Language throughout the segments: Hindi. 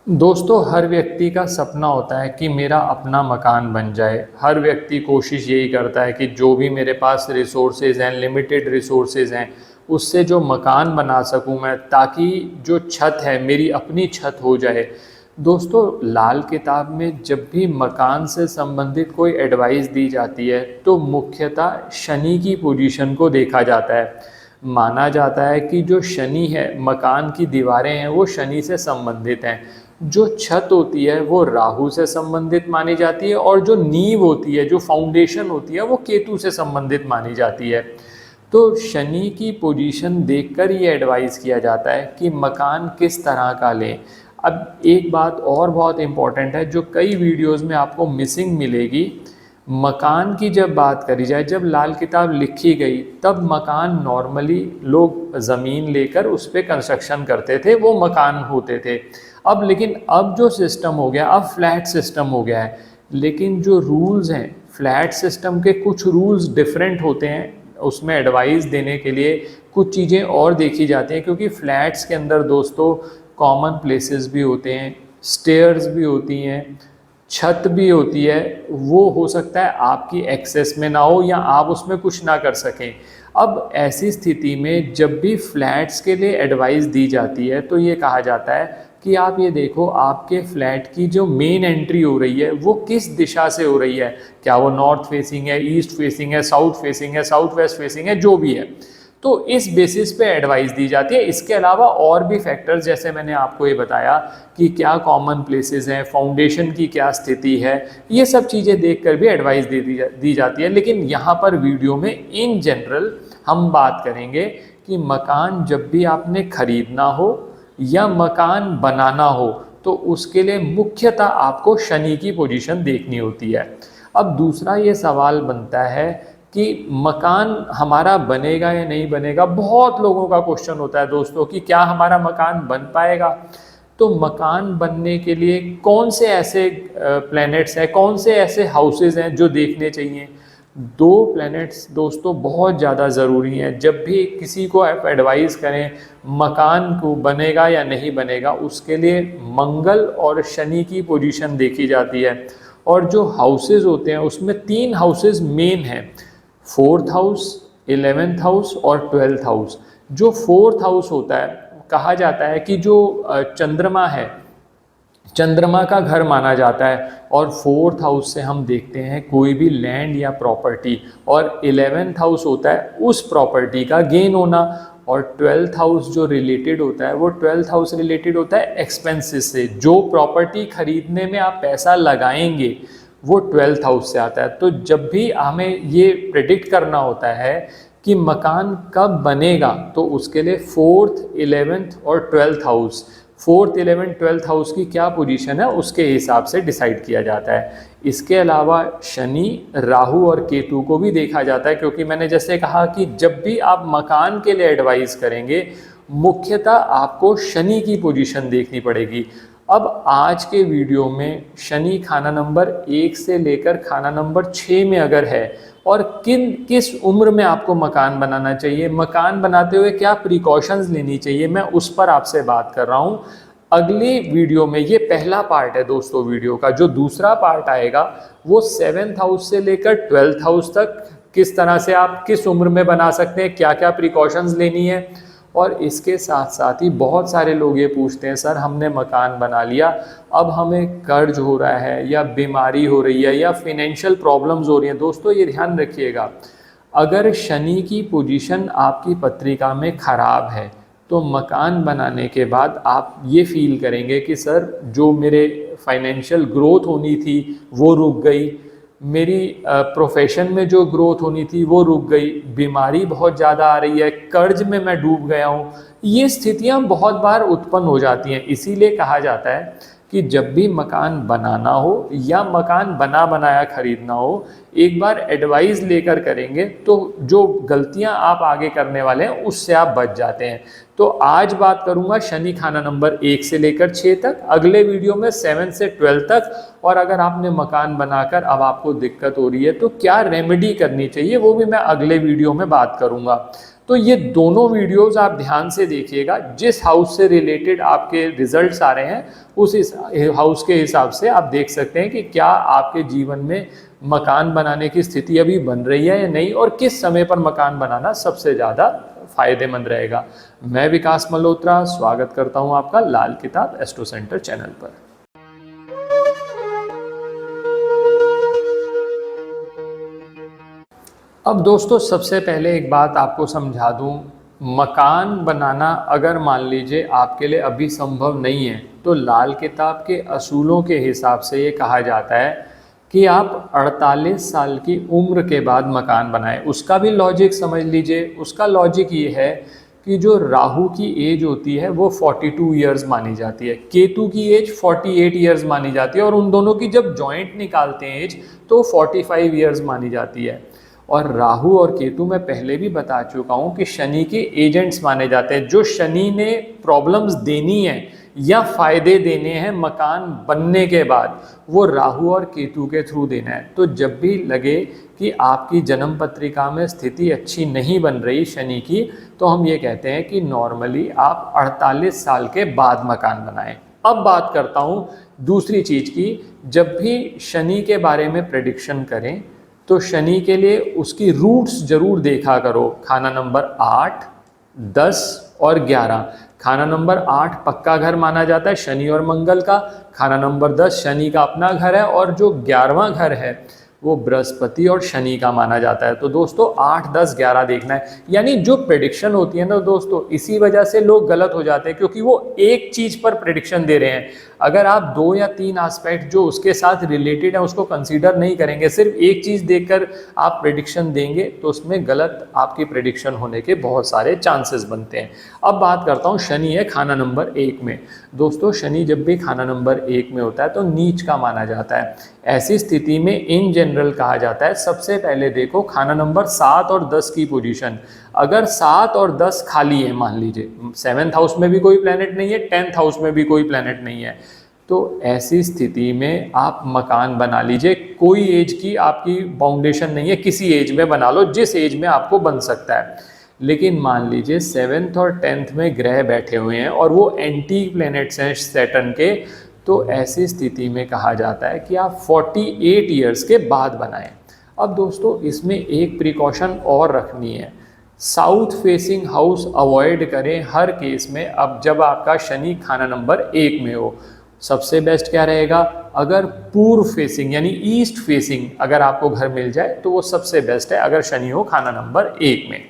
दोस्तों, हर व्यक्ति का सपना होता है कि मेरा अपना मकान बन जाए। हर व्यक्ति कोशिश यही करता है कि जो भी मेरे पास रिसोर्सेज हैं, लिमिटेड रिसोर्सेज हैं, उससे जो मकान बना सकूं मैं, ताकि जो छत है मेरी अपनी छत हो जाए। दोस्तों, लाल किताब में जब भी मकान से संबंधित कोई एडवाइस दी जाती है तो मुख्यतः शनि की पोजीशन को देखा जाता है। माना जाता है कि जो शनि है, मकान की दीवारें हैं, वो शनि से संबंधित हैं। जो छत होती है वो राहु से संबंधित मानी जाती है, और जो नींव होती है, जो फाउंडेशन होती है, वो केतु से संबंधित मानी जाती है। तो शनि की पोजीशन देखकर ये एडवाइस किया जाता है कि मकान किस तरह का लें। अब एक बात और बहुत इम्पॉर्टेंट है जो कई वीडियोस में आपको मिसिंग मिलेगी। मकान की जब बात करी जाए, जब लाल किताब लिखी गई तब मकान नॉर्मली लोग ज़मीन लेकर उस पर कंस्ट्रक्शन करते थे, वो मकान होते थे। अब जो सिस्टम हो गया, अब फ्लैट सिस्टम हो गया है। लेकिन जो रूल्स हैं फ्लैट सिस्टम के, कुछ रूल्स डिफरेंट होते हैं। उसमें एडवाइस देने के लिए कुछ चीज़ें और देखी जाती हैं, क्योंकि फ्लैट्स के अंदर दोस्तों कॉमन प्लेसेस भी होते हैं, स्टेयर्स भी होती हैं, छत भी होती है। वो हो सकता है आपकी एक्सेस में ना हो या आप उसमें कुछ ना कर सकें। अब ऐसी स्थिति में जब भी फ्लैट्स के लिए एडवाइस दी जाती है तो ये कहा जाता है कि आप ये देखो, आपके फ्लैट की जो मेन एंट्री हो रही है वो किस दिशा से हो रही है। क्या वो नॉर्थ फेसिंग है, ईस्ट फेसिंग है, साउथ फेसिंग है, साउथ वेस्ट फेसिंग है, जो भी है। तो इस बेसिस पे एडवाइस दी जाती है। इसके अलावा और भी फैक्टर्स, जैसे मैंने आपको ये बताया कि क्या कॉमन प्लेसेस हैं, फाउंडेशन की क्या स्थिति है, ये सब चीज़ें देखकर भी एडवाइस दी जाती है। लेकिन यहाँ पर वीडियो में इन जनरल हम बात करेंगे कि मकान जब भी आपने खरीदना हो या मकान बनाना हो तो उसके लिए मुख्यतः आपको शनि की पोजीशन देखनी होती है। अब दूसरा ये सवाल बनता है कि मकान हमारा बनेगा या नहीं बनेगा। बहुत लोगों का क्वेश्चन होता है दोस्तों कि क्या हमारा मकान बन पाएगा। तो मकान बनने के लिए कौन से ऐसे प्लैनेट्स हैं, कौन से ऐसे हाउसेज हैं जो देखने चाहिए। दो प्लैनेट्स दोस्तों बहुत ज़्यादा ज़रूरी हैं। जब भी किसी को आप एडवाइस करें मकान को बनेगा या नहीं बनेगा, उसके लिए मंगल और शनि की पोजीशन देखी जाती है। और जो हाउसेज होते हैं उसमें तीन हाउसेज मेन हैं, फोर्थ हाउस, 11th हाउस और 12th हाउस। जो फोर्थ हाउस होता है, कहा जाता है कि जो चंद्रमा है, चंद्रमा का घर माना जाता है। और फोर्थ हाउस से हम देखते हैं कोई भी लैंड या प्रॉपर्टी, और 11th हाउस होता है उस प्रॉपर्टी का गेन होना। और 12th हाउस जो रिलेटेड होता है, वो 12th हाउस रिलेटेड होता है एक्सपेंसेस से। जो प्रॉपर्टी खरीदने में आप पैसा लगाएंगे वो 12th हाउस से आता है। तो जब भी हमें ये प्रेडिक्ट करना होता है कि मकान कब बनेगा, तो उसके लिए फोर्थ, 11th और 12th house, fourth, 11th, 12th house की क्या पोजीशन है उसके हिसाब से डिसाइड किया जाता है। इसके अलावा शनि, राहु और केतु को भी देखा जाता है, क्योंकि मैंने जैसे कहा कि जब भी आप मकान के लिए एडवाइस करेंगे मुख्यतः आपको शनि की पोजीशन देखनी पड़ेगी। अब आज के वीडियो में शनि खाना नंबर 1 से लेकर खाना नंबर 6 में अगर है, और किस उम्र में आपको मकान बनाना चाहिए, मकान बनाते हुए क्या प्रिकॉशंस लेनी चाहिए, मैं उस पर आपसे बात कर रहा हूँ अगली वीडियो में। ये पहला पार्ट है दोस्तों वीडियो का। जो दूसरा पार्ट आएगा वो 7th हाउस से लेकर 12th हाउस तक, किस तरह से आप किस उम्र में बना सकते हैं, क्या क्या प्रिकॉशंस लेनी है। और इसके साथ साथ ही बहुत सारे लोग ये पूछते हैं, सर हमने मकान बना लिया, अब हमें कर्ज हो रहा है या बीमारी हो रही है या फिनेंशियल प्रॉब्लम्स हो रही हैं। दोस्तों ये ध्यान रखिएगा, अगर शनि की पोजीशन आपकी पत्रिका में खराब है तो मकान बनाने के बाद आप ये फील करेंगे कि सर जो मेरे फाइनेंशियल ग्रोथ होनी थी वो रुक गई, मेरी प्रोफेशन में जो ग्रोथ होनी थी वो रुक गई, बीमारी बहुत ज़्यादा आ रही है, कर्ज में मैं डूब गया हूँ। ये स्थितियाँ बहुत बार उत्पन्न हो जाती हैं। इसीलिए कहा जाता है कि जब भी मकान बनाना हो या मकान बना बनाया खरीदना हो, एक बार एडवाइस लेकर करेंगे तो जो गलतियां आप आगे करने वाले हैं उससे आप बच जाते हैं। तो आज बात करूंगा शनि खाना नंबर 1 से लेकर 6 तक, अगले वीडियो में 7 से 12 तक। और अगर आपने मकान बनाकर अब आपको दिक्कत हो रही है तो क्या रेमेडी करनी चाहिए वो भी मैं अगले वीडियो में बात करूंगा। तो ये दोनों वीडियोस आप ध्यान से देखिएगा, जिस हाउस से रिलेटेड आपके रिजल्ट्स आ रहे हैं उस हाउस के हिसाब से आप देख सकते हैं कि क्या आपके जीवन में मकान बनाने की स्थिति अभी बन रही है या नहीं, और किस समय पर मकान बनाना सबसे ज़्यादा फायदेमंद रहेगा। मैं विकास मल्होत्रा स्वागत करता हूं आपका लाल किताब एस्ट्रो सेंटर चैनल पर। अब दोस्तों सबसे पहले एक बात आपको समझा दूं, मकान बनाना अगर मान लीजिए आपके लिए अभी संभव नहीं है तो लाल किताब के असूलों के हिसाब से ये कहा जाता है कि आप 48 साल की उम्र के बाद मकान बनाएं। उसका भी लॉजिक समझ लीजिए। उसका लॉजिक ये है कि जो राहु की एज होती है वो 42 ईयर्स मानी जाती है, केतु की एज 48 ईयर्स मानी जाती है, और उन दोनों की जब जॉइंट निकालते हैं एज तो 45 ईयर्स मानी जाती है। और राहु और केतु मैं पहले भी बता चुका हूँ कि शनि के एजेंट्स माने जाते हैं। जो शनि ने प्रॉब्लम्स देनी है या फायदे देने हैं मकान बनने के बाद, वो राहु और केतु के थ्रू देना है। तो जब भी लगे कि आपकी जन्म पत्रिका में स्थिति अच्छी नहीं बन रही शनि की, तो हम ये कहते हैं कि नॉर्मली आप 48 साल के बाद मकान बनाएं। अब बात करता हूँ दूसरी चीज़ की। जब भी शनि के बारे में प्रेडिक्शन करें तो शनि के लिए उसकी रूट्स जरूर देखा करो। खाना नंबर 8, 10 और 11। खाना नंबर 8 पक्का घर माना जाता है शनि और मंगल का। खाना नंबर 10 शनि का अपना घर है, और जो 11वां घर है वो बृहस्पति और शनि का माना जाता है। तो दोस्तों 8, 10, 11 देखना है। यानी जो प्रेडिक्शन होती है ना दोस्तों, इसी वजह से लोग गलत हो जाते हैं, क्योंकि वो एक चीज़ पर प्रेडिक्शन दे रहे हैं। अगर आप 2 या 3 एस्पेक्ट जो उसके साथ रिलेटेड है उसको कंसीडर नहीं करेंगे, सिर्फ एक चीज़ देखकर आप प्रेडिक्शन देंगे, तो उसमें गलत आपकी प्रेडिक्शन होने के बहुत सारे चांसेस बनते हैं। अब बात करता हूँ शनि है खाना नंबर 1 में। दोस्तों शनि जब भी खाना नंबर 1 में होता है तो नीच का माना जाता है। ऐसी स्थिति में इन जनरल कहा जाता है, सबसे पहले देखो खाना नंबर 7 और 10 की पोजीशन। अगर 7 और 10 खाली है, मान लीजिए 7th हाउस में भी कोई प्लैनेट नहीं है, 10th हाउस में भी कोई प्लैनेट नहीं है, तो ऐसी स्थिति में आप मकान बना लीजिए। कोई एज की आपकी बाउंडेशन नहीं है, किसी एज में बना लो जिस एज में आपको बन सकता है। लेकिन मान लीजिए 7th और 10th में ग्रह बैठे हुए हैं और वो एंटी प्लैनेट्स हैं सैटर्न के, तो ऐसी स्थिति में कहा जाता है कि आप 48 ईयर्स के बाद बनाएं। अब दोस्तों इसमें एक प्रिकॉशन और रखनी है, साउथ फेसिंग हाउस अवॉइड करें हर केस में। अब जब आपका शनि खाना नंबर 1 में हो, सबसे बेस्ट क्या रहेगा, अगर पूर्व फेसिंग यानी ईस्ट फेसिंग अगर आपको घर मिल जाए तो वो सबसे बेस्ट है, अगर शनि हो खाना नंबर 1 में।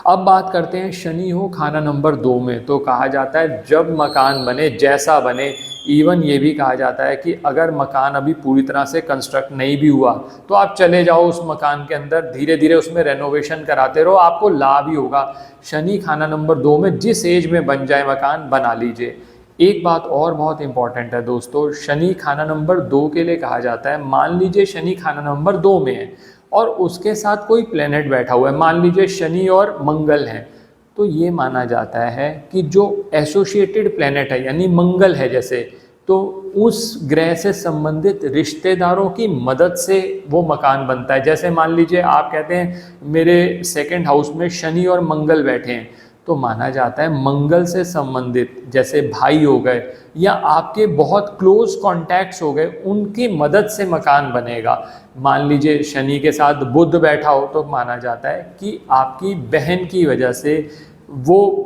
अब बात करते हैं शनि हो खाना नंबर 2 में। तो कहा जाता है जब मकान बने जैसा बने, इवन ये भी कहा जाता है कि अगर मकान अभी पूरी तरह से कंस्ट्रक्ट नहीं भी हुआ तो आप चले जाओ उस मकान के अंदर, धीरे धीरे उसमें रेनोवेशन कराते रहो, आपको लाभ ही होगा। शनि खाना नंबर 2 में जिस एज में बन जाए मकान बना लीजिए। एक बात और बहुत इंपॉर्टेंट है दोस्तों, शनि खाना नंबर 2 के लिए कहा जाता है, मान लीजिए शनि खाना नंबर 2 में है और उसके साथ कोई प्लेनेट बैठा हुआ है, मान लीजिए शनि और मंगल हैं, तो ये माना जाता है कि जो एसोसिएटेड प्लेनेट है यानी मंगल है जैसे, तो उस ग्रह से संबंधित रिश्तेदारों की मदद से वो मकान बनता है। जैसे मान लीजिए आप कहते हैं मेरे 2nd हाउस में शनि और मंगल बैठे हैं, तो माना जाता है मंगल से संबंधित जैसे भाई हो गए या आपके बहुत क्लोज कॉन्टैक्ट्स हो गए, उनकी मदद से मकान बनेगा। मान लीजिए शनि के साथ बुध बैठा हो तो माना जाता है कि आपकी बहन की वजह से, वो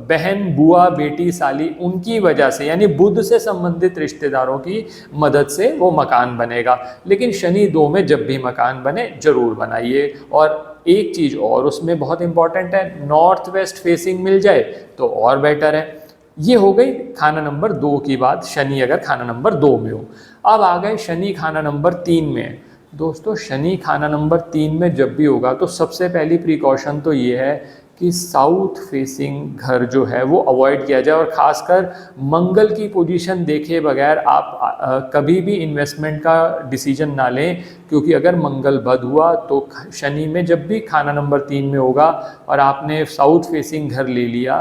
बहन बुआ बेटी साली उनकी वजह से यानी बुध से संबंधित रिश्तेदारों की मदद से वो मकान बनेगा। लेकिन शनि 2 में जब भी मकान बने जरूर बनाइए। और एक चीज़ और उसमें बहुत इंपॉर्टेंट है, नॉर्थ वेस्ट फेसिंग मिल जाए तो और बेटर है। ये हो गई खाना नंबर 2 की बात, शनि अगर खाना नंबर 2 में हो। अब आ गए शनि खाना नंबर 3 में। दोस्तों शनि खाना नंबर 3 में जब भी होगा तो सबसे पहली प्रिकॉशन तो ये है कि साउथ फेसिंग घर जो है वो अवॉइड किया जाए, और ख़ासकर मंगल की पोजीशन देखे बगैर आप कभी भी इन्वेस्टमेंट का डिसीजन ना लें, क्योंकि अगर मंगल बद हुआ तो शनि में जब भी खाना नंबर 3 में होगा और आपने साउथ फेसिंग घर ले लिया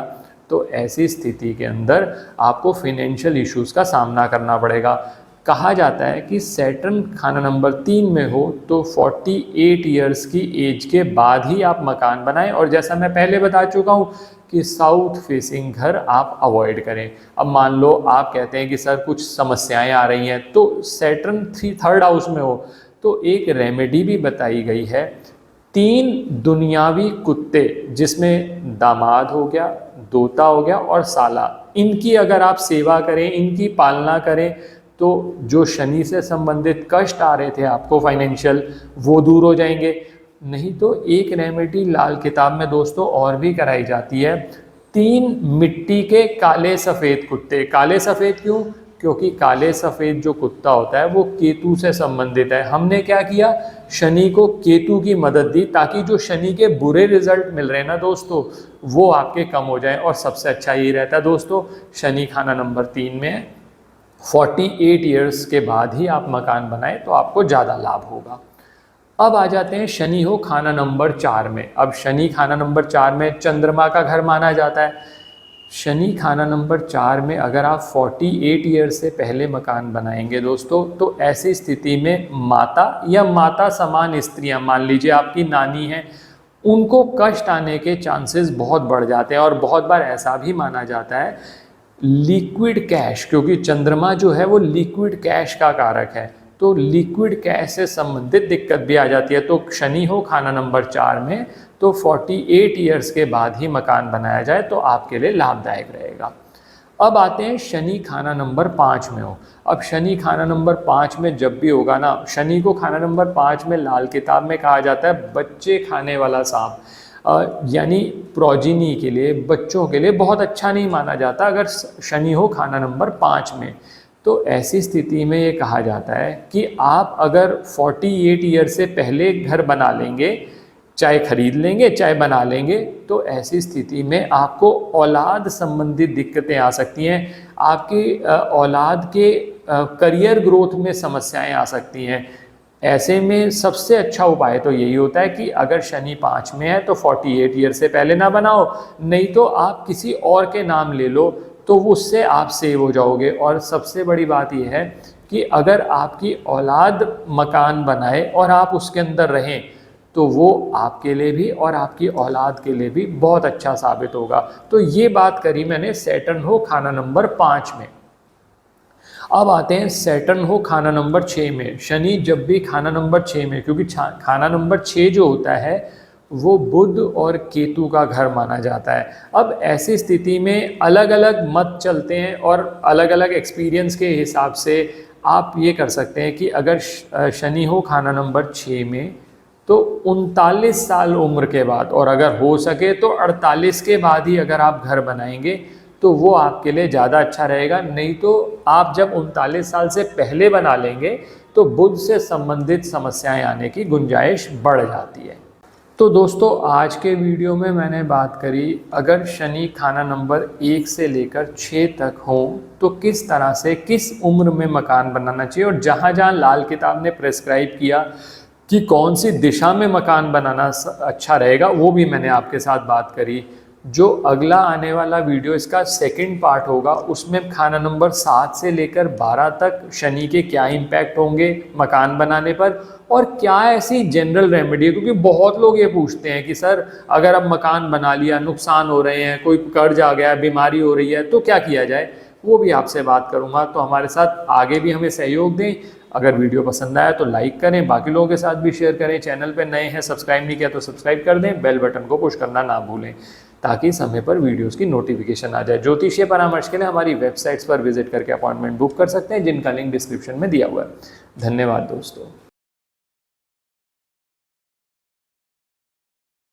तो ऐसी स्थिति के अंदर आपको फिनेंशियल इश्यूज़ का सामना करना पड़ेगा। कहा जाता है कि सैटर्न खाना नंबर 3 में हो तो 48 ईयर्स की एज के बाद ही आप मकान बनाएं, और जैसा मैं पहले बता चुका हूं कि साउथ फेसिंग घर आप अवॉइड करें। अब मान लो आप कहते हैं कि सर कुछ समस्याएं आ रही हैं, तो सैटर्न 3rd हाउस में हो तो एक रेमेडी भी बताई गई है। 3 दुनियावी कुत्ते, जिसमें दामाद हो गया, दोता हो गया और साला, इनकी अगर आप सेवा करें, इनकी पालना करें तो जो शनि से संबंधित कष्ट आ रहे थे आपको फाइनेंशियल, वो दूर हो जाएंगे। नहीं तो एक रेमेडी लाल किताब में दोस्तों और भी कराई जाती है, 3 मिट्टी के काले सफ़ेद कुत्ते। काले सफ़ेद क्यों? क्योंकि काले सफ़ेद जो कुत्ता होता है वो केतु से संबंधित है। हमने क्या किया, शनि को केतु की मदद दी ताकि जो शनि के बुरे रिजल्ट मिल रहे हैं ना दोस्तों वो आपके कम हो जाए। और सबसे अच्छा ये रहता है दोस्तों, शनि खाना नंबर 3 में 48 ईयर्स के बाद ही आप मकान बनाएं तो आपको ज़्यादा लाभ होगा। अब आ जाते हैं शनि हो खाना नंबर 4 में। अब शनि खाना नंबर 4 में चंद्रमा का घर माना जाता है। शनि खाना नंबर 4 में अगर आप 48 ईयर्स से पहले मकान बनाएंगे दोस्तों, तो ऐसी स्थिति में माता या माता समान स्त्रियां, मान लीजिए आपकी नानी है, उनको कष्ट आने के चांसेस बहुत बढ़ जाते हैं। और बहुत बार ऐसा भी माना जाता है लिक्विड कैश, क्योंकि चंद्रमा जो है वो लिक्विड कैश का कारक है, तो लिक्विड कैश से संबंधित दिक्कत भी आ जाती है। तो शनि हो खाना नंबर 4 में तो 48 ईयर्स के बाद ही मकान बनाया जाए तो आपके लिए लाभदायक रहेगा। अब आते हैं शनि खाना नंबर 5 में हो। अब शनि खाना नंबर 5 में जब भी होगा ना, शनि को खाना नंबर 5 में लाल किताब में कहा जाता है बच्चे खाने वाला सांप, यानी प्रोजिनी के लिए, बच्चों के लिए बहुत अच्छा नहीं माना जाता अगर शनि हो खाना नंबर 5 में। तो ऐसी स्थिति में ये कहा जाता है कि आप अगर 48 ईयर से पहले घर बना लेंगे, चाहे खरीद लेंगे चाहे बना लेंगे, तो ऐसी स्थिति में आपको औलाद संबंधित दिक्कतें आ सकती हैं। आपकी औलाद के करियर ग्रोथ में समस्याएं आ सकती हैं। ऐसे में सबसे अच्छा उपाय तो यही होता है कि अगर शनि 5 में है तो 48 ईयर से पहले ना बनाओ, नहीं तो आप किसी और के नाम ले लो तो उससे आप सेव हो जाओगे। और सबसे बड़ी बात यह है कि अगर आपकी औलाद मकान बनाए और आप उसके अंदर रहें तो वो आपके लिए भी और आपकी औलाद के लिए भी बहुत अच्छा साबित होगा। तो ये बात करी मैंने सैटर्न हो खाना नंबर 5 में। अब आते हैं सैटर्न हो खाना नंबर 6 में। शनि जब भी खाना नंबर 6 में, क्योंकि खाना नंबर 6 जो होता है वो बुध और केतु का घर माना जाता है। अब ऐसी स्थिति में अलग अलग मत चलते हैं और अलग अलग एक्सपीरियंस के हिसाब से आप ये कर सकते हैं कि अगर शनि हो खाना नंबर 6 में तो 39 साल उम्र के बाद, और अगर हो सके तो 48 के बाद ही अगर आप घर बनाएंगे तो वो आपके लिए ज़्यादा अच्छा रहेगा। नहीं तो आप जब 39 साल से पहले बना लेंगे तो बुध से संबंधित समस्याएं आने की गुंजाइश बढ़ जाती है। तो दोस्तों आज के वीडियो में मैंने बात करी अगर शनि खाना नंबर 1 से लेकर 6 तक हो तो किस तरह से किस उम्र में मकान बनाना चाहिए, और जहाँ जहाँ लाल किताब ने प्रेस्क्राइब किया कि कौन सी दिशा में मकान बनाना अच्छा रहेगा वो भी मैंने आपके साथ बात करी। जो अगला आने वाला वीडियो इसका सेकंड पार्ट होगा उसमें खाना नंबर 7 से लेकर 12 तक शनि के क्या इम्पैक्ट होंगे मकान बनाने पर, और क्या ऐसी जनरल रेमेडी है, क्योंकि बहुत लोग ये पूछते हैं कि सर अगर अब मकान बना लिया, नुकसान हो रहे हैं, कोई कर्ज आ गया, बीमारी हो रही है, तो क्या किया जाए, वो भी आपसे बात करूँगा। तो हमारे साथ आगे भी हमें सहयोग दें। अगर वीडियो पसंद आया तो लाइक करें, बाकी लोगों के साथ भी शेयर करें। चैनल पर नए हैं, सब्सक्राइब नहीं किया तो सब्सक्राइब कर दें, बेल बटन को पुश करना ना भूलें ताकि समय पर वीडियोस की नोटिफिकेशन आ जाए। ज्योतिषीय परामर्श के लिए हमारी वेबसाइट्स पर विजिट करके अपॉइंटमेंट बुक कर सकते हैं, जिनका लिंक डिस्क्रिप्शन में दिया हुआ है। धन्यवाद दोस्तों।